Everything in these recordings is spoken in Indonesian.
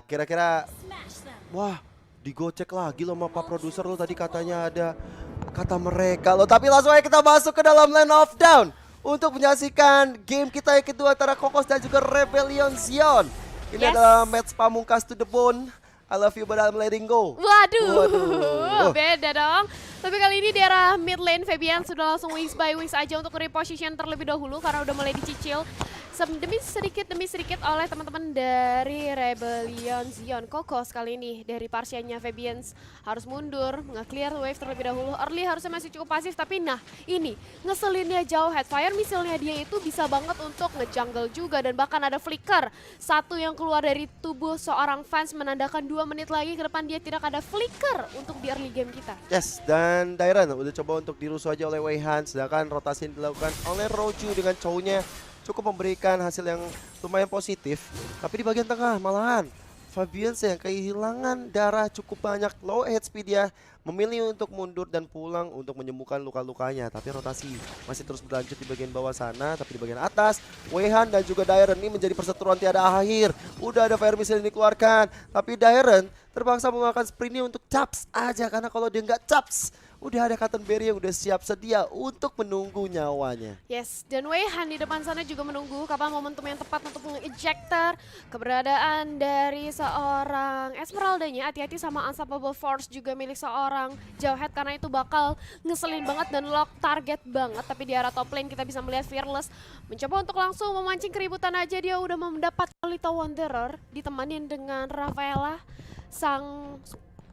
Kira-kira, wah, digocek lagi loh sama Pak Produser lo tadi katanya ada kata mereka loh. Tapi langsung aja kita masuk ke dalam Land of Down untuk menyaksikan game kita yang kedua antara Kokos dan juga Rebellion Zion. Ini adalah match pamungkas to the bone. I love you but I'm letting go. Waduh. Beda dong. Tapi kali ini di arah mid lane Fabian sudah langsung wings by wings aja untuk reposition terlebih dahulu karena udah mulai dicicil demi sedikit oleh teman-teman dari Rebellion Zion. Kokos kali ini dari Parsianya Fabians harus mundur, nge-clear wave terlebih dahulu. Early harusnya masih cukup pasif, tapi nah ini ngeselinnya jauh. Headfire missile-nya dia itu bisa banget untuk nge-jungle juga dan bahkan ada flicker. Satu yang keluar dari tubuh seorang fans menandakan 2 menit lagi ke depan dia tidak ada flicker untuk di early game kita. Yes, dan Dairan udah coba untuk dirusuh aja oleh Weihan, sedangkan rotasi yang dilakukan oleh Roju dengan cownya cukup memberikan hasil yang lumayan positif. Tapi di bagian tengah malahan Fabians yang kehilangan darah cukup banyak, low HP dia memilih untuk mundur dan pulang untuk menyembuhkan luka-lukanya. Tapi rotasi masih terus berlanjut di bagian bawah sana. Tapi di bagian atas, Weihan dan juga Dairen ini menjadi perseteruan tiada akhir. Udah ada fire missile yang dikeluarkan, tapi Dairen terpaksa menggunakan sprintnya untuk caps aja. Karena kalau dia nggak caps, udah ada Cotton Berry yang udah siap sedia untuk menunggu nyawanya. Yes, dan Weihan di depan sana juga menunggu kapan momentum yang tepat untuk meng-ejector keberadaan dari seorang Esmeralda-nya. Hati-hati sama Unstoppable Force juga milik seorang Jawhead karena itu bakal ngeselin banget dan lock target banget. Tapi di arah top lane kita bisa melihat Fearless mencoba untuk langsung memancing keributan aja. Dia udah mendapat Little Wanderer ditemanin dengan Rafaela, sang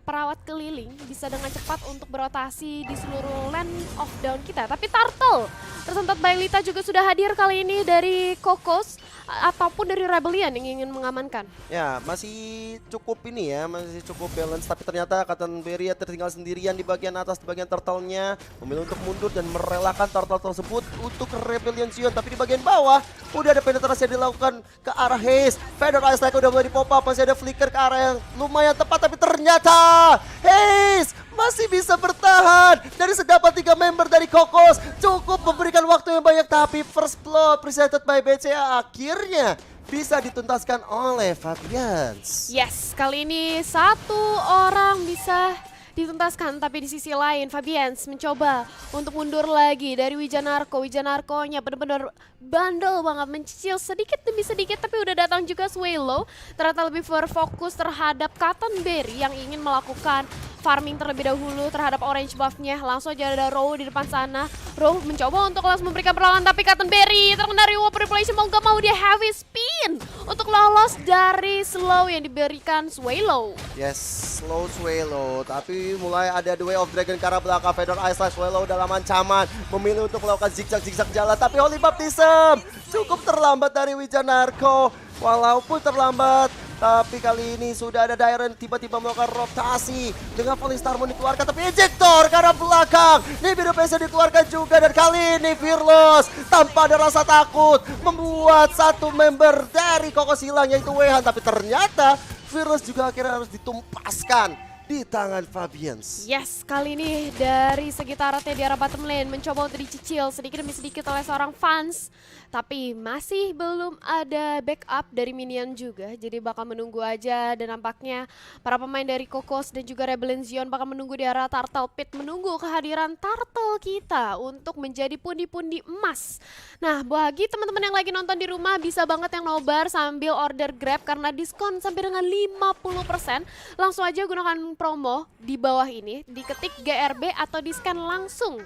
perawat keliling, bisa dengan cepat untuk berotasi di seluruh Land of Down kita. Tapi Turtle tersentat Bailita juga sudah hadir kali ini dari Kokos ataupun dari Rebellion yang ingin mengamankan. Ya, masih cukup ini ya, masih cukup balance. Tapi ternyata Cotton Berry tertinggal sendirian di bagian atas, di bagian turtle-nya. Memilih untuk mundur dan merelakan turtle tersebut untuk Rebellion Zion. Tapi di bagian bawah, udah ada penetrasi yang dilakukan ke arah Haze. Feather Ice Lake udah mulai di pop up, masih ada flicker ke arah yang lumayan tepat. Tapi ternyata Haze masih bisa bertahan dari sedapat 3 member dari Kokos. Cukup memberikan waktu yang banyak, tapi first blood presented by BCA akhirnya bisa dituntaskan oleh Fabians. Yes, kali ini satu orang bisa dituntaskan, tapi di sisi lain Fabians mencoba untuk mundur lagi dari Wijanarko. Wijanarko-nya benar-benar bandel banget, mencicil sedikit demi sedikit, tapi udah datang juga Swallow. Ternyata lebih berfokus terhadap Cotton Berry yang ingin melakukan farming terlebih dahulu terhadap orange buff-nya. Langsung aja ada Row di depan sana. Row mencoba untuk langsung memberikan perlawanan, tapi Cotton Berry terkena reward manipulation, mau gak mau dia heavy spin untuk lolos dari slow yang diberikan Swallow. Yes, slow Swallow, tapi mulai ada The Way of Dragon ke arah belakang. Feather Ice Lake Swallow dalam ancaman, memilih untuk melakukan zigzag jalan, tapi Holy Baptism cukup terlambat dari Wijanarko. Walaupun terlambat, tapi kali ini sudah ada Dairen tiba-tiba melakukan rotasi dengan Falling Starmon dikeluarkan, tapi ejector ke arah belakang. Nibiru Pesa dikeluarkan juga, dan kali ini Fearless tanpa ada rasa takut membuat satu member dari Kokos hilang, yaitu Weihan. Tapi ternyata Fearless juga akhirnya harus ditumpaskan di tangan Fabians. Yes, kali ini dari segi tarotnya di arah bottom lane mencoba untuk dicicil sedikit demi sedikit oleh seorang fans. Tapi masih belum ada backup dari minion juga, jadi bakal menunggu aja. Dan nampaknya para pemain dari Kokos dan juga Rebellion Zion bakal menunggu di arah Turtle Pit, menunggu kehadiran Turtle kita untuk menjadi pundi-pundi emas. Nah, bagi teman-teman yang lagi nonton di rumah bisa banget yang nobar sambil order Grab karena diskon sampai dengan 50%. Langsung aja gunakan promo di bawah ini, diketik GRB atau di-scan langsung.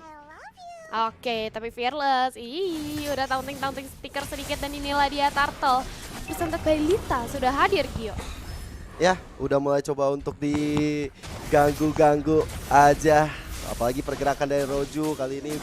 Oke, tapi Fearless, udah taunting stiker sedikit, dan inilah dia Turtle. Presented by Lita sudah hadir, Gio. Ya, udah mulai coba untuk diganggu-ganggu aja. Apalagi pergerakan dari Roju kali ini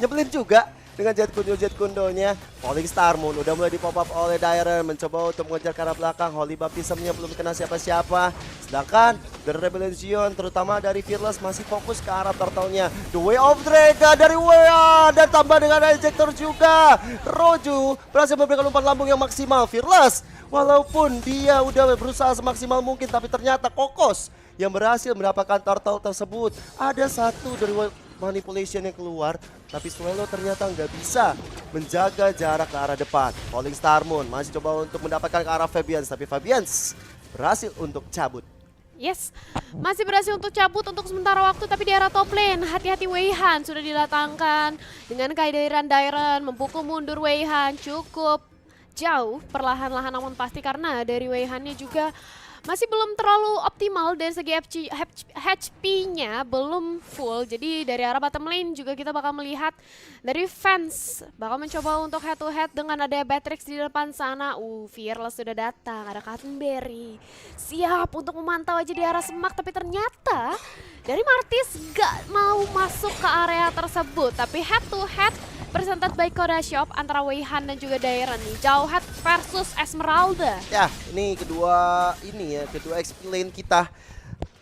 nyebelin juga. Dengan jet kundonya, Falling Starmon udah mulai di pop up oleh Dairen, mencoba untuk mengejar ke arah belakang. Holy Baptism-nya belum kena siapa-siapa. Sedangkan dari Rebellion Zion, terutama dari Fearless, masih fokus ke arah turtle-nya. The Way of Dragon dari Wea, dan tambah dengan ejector juga. Roju berhasil memberikan umpan lambung yang maksimal. Fearless, walaupun dia udah berusaha semaksimal mungkin, tapi ternyata Kokos yang berhasil mendapatkan turtle tersebut. Ada satu dari manipulation yang keluar, tapi Swallow ternyata nggak bisa menjaga jarak ke arah depan. Falling Starmon masih coba untuk mendapatkan ke arah Fabians, tapi Fabians berhasil untuk cabut. Yes, masih berhasil untuk cabut untuk sementara waktu, tapi di arah top lane hati-hati Weihan sudah didatangkan dengan kehadiran Dairon memukul mundur Weihan cukup jauh perlahan-lahan namun pasti karena dari Weihannya juga masih belum terlalu optimal dari segi HP-nya belum full. Jadi dari arah bottom lane juga kita bakal melihat dari fans bakal mencoba untuk head to head dengan ada Batrix di depan sana. Fearless sudah datang, ada Cottonberry siap untuk memantau aja di arah semak, tapi ternyata dari Martis gak mau masuk ke area tersebut. Tapi head to head presented by Koda Shop antara Weihan dan juga Dairon nih. Jauhead versus Esmeralda. Ya, ini kedua XP lane kita.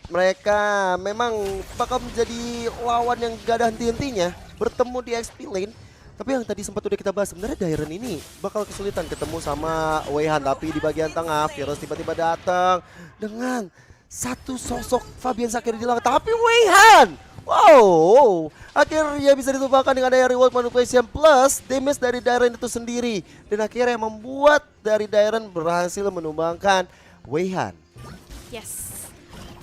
Mereka memang bakal menjadi lawan yang gak ada henti-hentinya bertemu di XP lane. Tapi yang tadi sempat udah kita bahas, sebenarnya Dairon ini bakal kesulitan ketemu sama Weihan. Tapi di bagian tengah, Virus tiba-tiba datang dengan satu sosok Fabian Sakir di belakang. Tapi Weihan, wow, akhirnya bisa ditumbangkan dengan daya reward manipulation plus damage dari Dairon itu sendiri. Dan akhirnya membuat dari Dairon berhasil menumbangkan Weihan. Yes.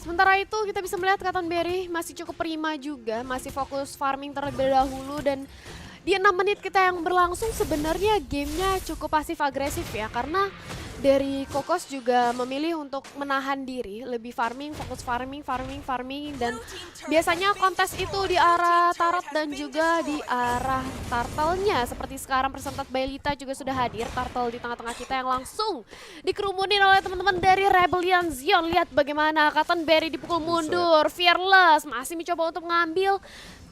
Sementara itu kita bisa melihat Cottonberry masih cukup prima juga, masih fokus farming terlebih dahulu dan di 6 menit kita yang berlangsung sebenarnya gamenya cukup pasif agresif ya, karena dari Kokos juga memilih untuk menahan diri, lebih farming, fokus farming dan biasanya kontes itu di arah Tarot dan juga di arah Turtle-nya. Seperti sekarang presented by Lita juga sudah hadir, Turtle di tengah-tengah kita yang langsung dikerumunin oleh teman-teman dari Rebellion Zion. Lihat bagaimana Cottonberry dipukul mundur, Fearless masih mencoba untuk mengambil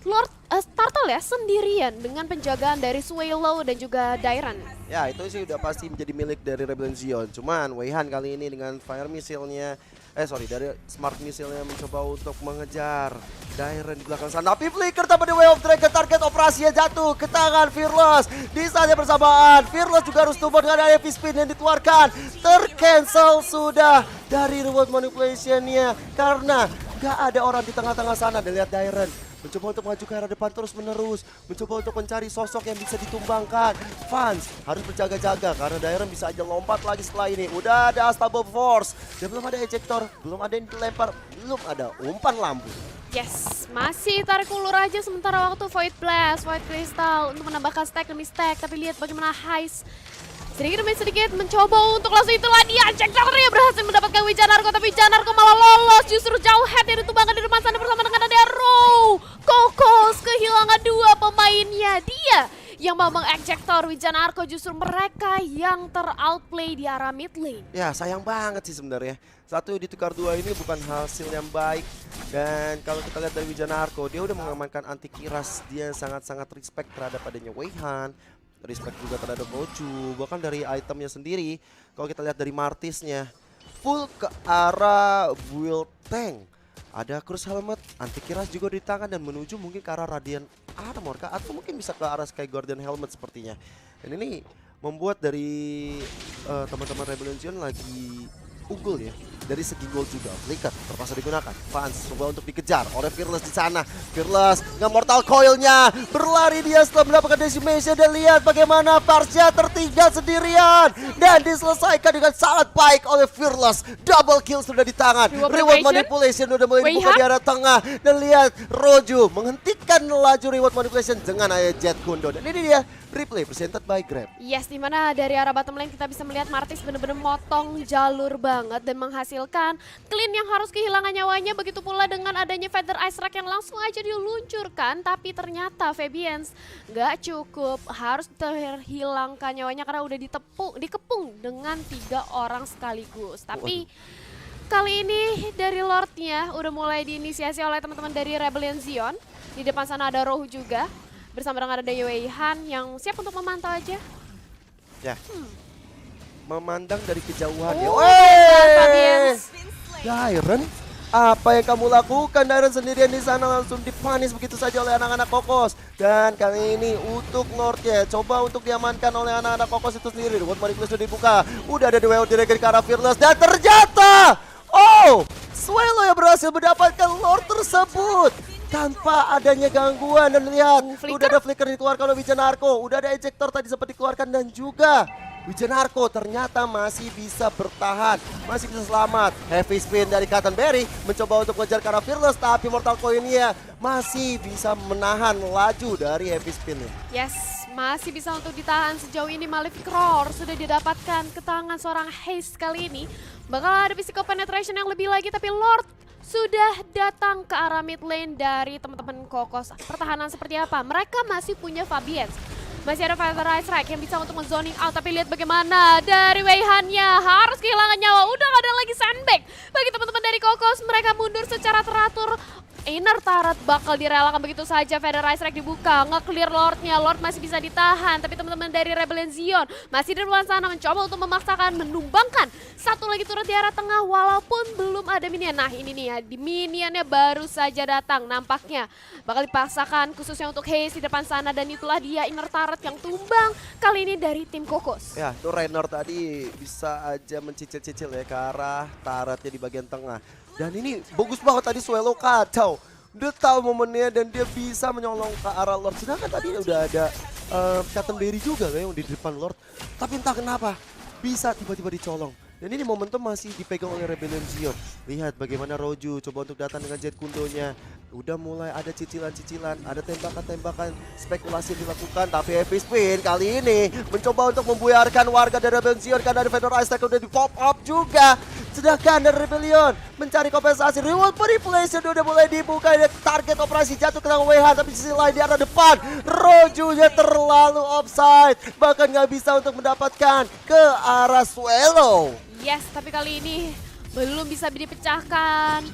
Lord Turtle ya sendirian dengan penjagaan dari Swallow dan juga Dairon. Ya, itu sih udah pasti menjadi milik dari Rebellion Zion. Cuman Weihan kali ini dengan Fire Missile-nya dari Smart Missile-nya mencoba untuk mengejar Dairon di belakang sana. Tapi flicker tanpa The Way of Dragon, target operasinya jatuh ke tangan Fearless. Di saat yang bersamaan, Fearless juga harus tumbang dengan heavy spin yang dikeluarkan. Tercancel sudah dari reward manipulation-nya karena gak ada orang di tengah-tengah sana. Dan lihat Dairon mencoba untuk maju ke arah depan terus menerus, mencoba untuk mencari sosok yang bisa ditumbangkan. Fans harus berjaga-jaga karena Dairon bisa aja lompat lagi setelah ini. Udah ada Unstoppable Force dan belum ada ejector, belum ada yang dilempar, belum ada umpan lampu. Yes, masih tarik ulur aja sementara waktu Void Blast, Void Crystal untuk menambahkan stack demi stack. Tapi lihat bagaimana Heist sedikit demi sedikit mencoba untuk langsung itulah dia Ejectornya berhasil mendapatkan Wijanarko, tapi Wijanarko malah lolos. Justru Jauhead yang ditumbangkan di depan sana bersama dengan ada Row. Kokos kehilangan 2 pemainnya, dia yang mau mengejector Wijanarko, justru mereka yang ter-outplay di arah mid lane. Ya sayang banget sih sebenarnya. Satu ditukar 2 ini bukan hasil yang baik. Dan kalau kita lihat dari Wijanarko, dia udah mengamankan anti kiras. Dia sangat-sangat respect terhadap adanya Weihan, respect juga terhadap Roju, bahkan dari itemnya sendiri. Kalau kita lihat dari Martisnya, full ke arah build tank. Ada Cruise Helmet, anti kiras juga di tangan dan menuju mungkin ke arah Radiant Armor kah? Atau mungkin bisa ke arah Sky Guardian Helmet sepertinya. Dan ini membuat dari teman-teman Rebellion Zion lagi unggul ya. Dari segi gol juga, Flicker terpaksa digunakan. Fans coba untuk dikejar oleh Fearless di sana. Fearless dengan Mortal Coil-nya berlari dia setelah mendapatkan decimation. Dan lihat bagaimana Parsha tertinggal sendirian dan diselesaikan dengan sangat baik oleh Fearless. Double kill sudah di tangan. Reward manipulation sudah mulai dibuka di arah tengah. Dan lihat Roju menghentikan laju reward manipulation dengan ayah Jet Kundo. Dan ini dia replay presented by Grab. Yes, dimana dari arah bottom lane kita bisa melihat Martis benar-benar motong jalur banget dan menghasilkan clean yang harus kehilangan nyawanya. Begitu pula dengan adanya Feather Ice Rack yang langsung aja diluncurkan, tapi ternyata Fabians gak cukup, harus terhilangkan nyawanya karena udah dikepung dengan 3 orang sekaligus. Tapi kali ini dari Lordnya udah mulai diinisiasi oleh teman-teman dari Rebellion Zion. Di depan sana ada Rohu juga bersama dengan ada Weihan yang siap untuk memantau aja. Ya. Memandang dari kejauhan ya. Dairon, apa yang kamu lakukan? Dairon sendirian di sana langsung dipanis begitu saja oleh anak-anak Kokos. Dan kali ini untuk Lordnya coba untuk diamankan oleh anak-anak Kokos itu sendiri. Reward manipulation sudah dibuka. Udah ada The Way of Dragon ke arah Fearless dan ternyata Swallow yang berhasil mendapatkan Lord tersebut tanpa adanya gangguan. Dan lihat udah ada flicker dikeluarkan oleh Wijanarko, udah ada ejector tadi sempat dikeluarkan dan juga Wijanarko ternyata masih bisa bertahan, masih bisa selamat. Heavy spin dari Cottonberry mencoba untuk mengejar ke arah Fearless, tapi Mortal Coil-nya masih bisa menahan laju dari heavy spin-nya. Yes, masih bisa untuk ditahan sejauh ini. Malefic Roar sudah didapatkan ke tangan seorang Haze kali ini. Bakal ada physical penetration yang lebih lagi, tapi Lord sudah datang ke arah mid lane dari teman-teman Kokos. Pertahanan seperti apa? Mereka masih punya Fabians. Masih ada Featherize Rack yang bisa untuk nge-zoning out, tapi lihat bagaimana dari Weihan-nya harus kehilangan nyawa. Udah gak ada lagi sandbag bagi teman-teman dari Kokos. Mereka mundur secara teratur. Inner turret bakal direlakan begitu saja. Featherize Rack dibuka, nge-clear Lord-nya. Lord masih bisa ditahan, tapi teman-teman dari Rebellion Zion masih di luar sana mencoba untuk memaksakan menumbangkan satu lagi turret di arah tengah walaupun belum ada minion. Nah ini nih ya, di minionnya baru saja datang nampaknya. Bakal dipaksakan khususnya untuk Haze di depan sana, dan itulah dia inner turret yang tumbang kali ini dari tim Kokos. Ya, itu Raynor tadi bisa aja mencicil-cicil ya ke arah turretnya di bagian tengah. Dan ini bagus banget tadi Swallow kacau. Dia tahu momennya dan dia bisa menyolong ke arah Lord. Sedangkan tadi udah ada Cottonberry juga yang di depan Lord. Tapi entah kenapa bisa tiba-tiba dicolong. Dan ini momentum masih dipegang oleh Rebellion Zion. Lihat bagaimana Roju coba untuk datang dengan Jet Kundonya. Udah mulai ada cicilan-cicilan, ada tembakan-tembakan spekulasi dilakukan. Tapi Heavy Spin kali ini mencoba untuk membuyarkan warga dari Rebellion Zion karena ada Featherize Rack udah di pop up juga. Sedangkan dari Rebellion mencari kompensasi. Reward manipulation udah mulai dibuka. Ada target operasi jatuh ke tangan WH, tapi di sisi lain di arah depan Rojunya terlalu offside. Bahkan nggak bisa untuk mendapatkan ke arah Swallow. Yes, tapi kali ini belum bisa dipecahkan.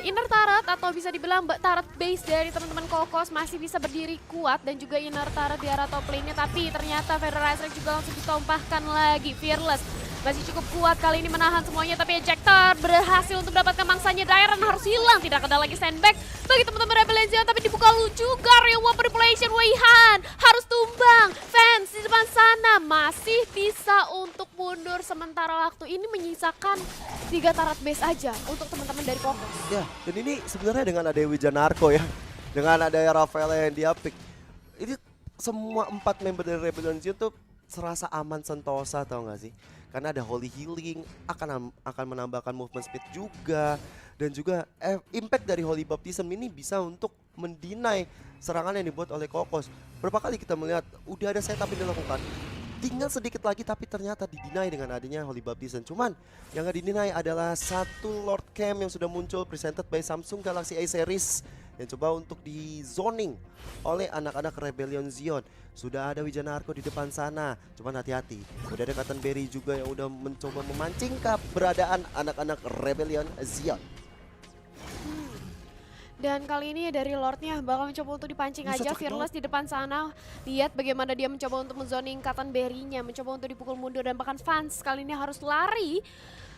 Inner turret atau bisa dibilang turret base dari teman-teman Kokos masih bisa berdiri kuat, dan juga inner turret di arah top lane-nya, tapi ternyata Featherize Rack juga langsung ditumpahkan lagi. Fearless masih cukup kuat kali ini menahan semuanya, tapi Ejector berhasil untuk mendapatkan mangsanya. Dairon harus hilang, tidak ada lagi sandbag bagi teman-teman Rebellion Zion, tapi dibuka lu juga. Real One Manipulation, Weihan harus tumbang. Fans di depan sana masih bisa untuk mundur sementara waktu. Ini menyisakan 3 turret base aja untuk teman-teman dari Kokos. Ya, dan ini sebenarnya dengan ada Wijanarko ya, dengan ada Rafael yang dia pick, ini semua 4 member dari Rebellion Zion tuh serasa aman sentosa, tau gak sih? Karena ada Holy Healing, akan menambahkan movement speed juga, dan juga impact dari Holy Baptism ini bisa untuk mendinai serangan yang dibuat oleh Kokos. Berapa kali kita melihat udah ada setup yang dilakukan, tinggal sedikit lagi tapi ternyata didinai dengan adanya Holy Baptism. Cuman yang gak didinai adalah satu Lord Cam yang sudah muncul presented by Samsung Galaxy A Series yang coba untuk di zoning oleh anak-anak Rebellion Zion. Sudah ada Wijanarko di depan sana, cuman hati-hati. Udah ada Cottonberry juga yang udah mencoba memancing keberadaan anak-anak Rebellion Zion. Dan kali ini dari Lordnya bakal mencoba untuk dipancing aja. Fearless di depan sana. Lihat bagaimana dia mencoba untuk menzoning Cottonberry-nya, mencoba untuk dipukul mundur, dan bahkan fans kali ini harus lari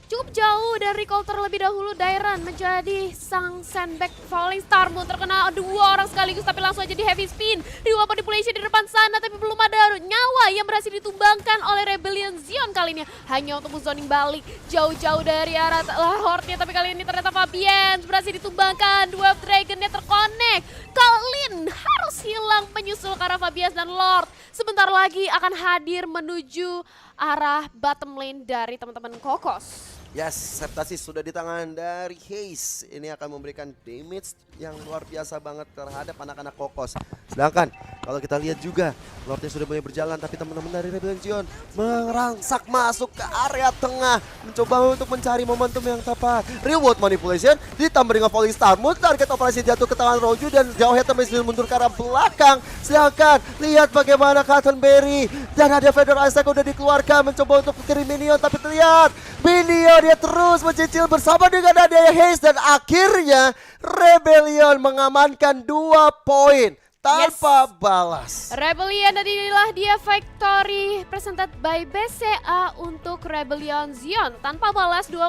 cukup jauh dan recall terlebih dahulu. Dairon menjadi sang sandbag. Falling Star Moon terkena 2 orang sekaligus, tapi langsung aja di heavy spin. Reward manipulation di depan sana, tapi belum ada nyawa yang berhasil ditumbangkan oleh Rebellion Zion kali ini. Hanya untuk menzoning balik jauh-jauh dari arah Horde-nya, tapi kali ini ternyata Fabian berhasil ditumbangkan. 2 Dragon-nya terkonek. Kalin harus hilang menyusul ke arah Fabian, dan Lord sebentar lagi akan hadir menuju arah bottom lane dari teman-teman Kokos. Yes, Septasis sudah di tangan dari Haze. Ini akan memberikan damage yang luar biasa banget terhadap anak-anak Kokos. Sedangkan kalau kita lihat juga Lordnya sudah mulai berjalan, tapi teman-teman dari Rebellion Zion merangsak masuk ke area tengah, mencoba untuk mencari momentum yang tepat. Reward manipulation ditambah dengan Falling Star Moon, target operasi jatuh ke tangan Roju dan jauhnya terus mundur ke arah belakang. Sedangkan lihat bagaimana Cottonberry dan ada Featherize Rack udah dikeluarkan mencoba untuk kirim minion, tapi terlihat minion dia terus mencicil bersama dengan adanya Haze, dan akhirnya Rebellion mengamankan 2 poin tanpa balas. Rebellion, dan inilah dia victory presented by BCA untuk Rebellion Zion. Tanpa balas 2-0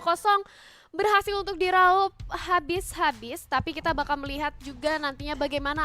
berhasil untuk diraup habis-habis, tapi kita bakal melihat juga nantinya bagaimana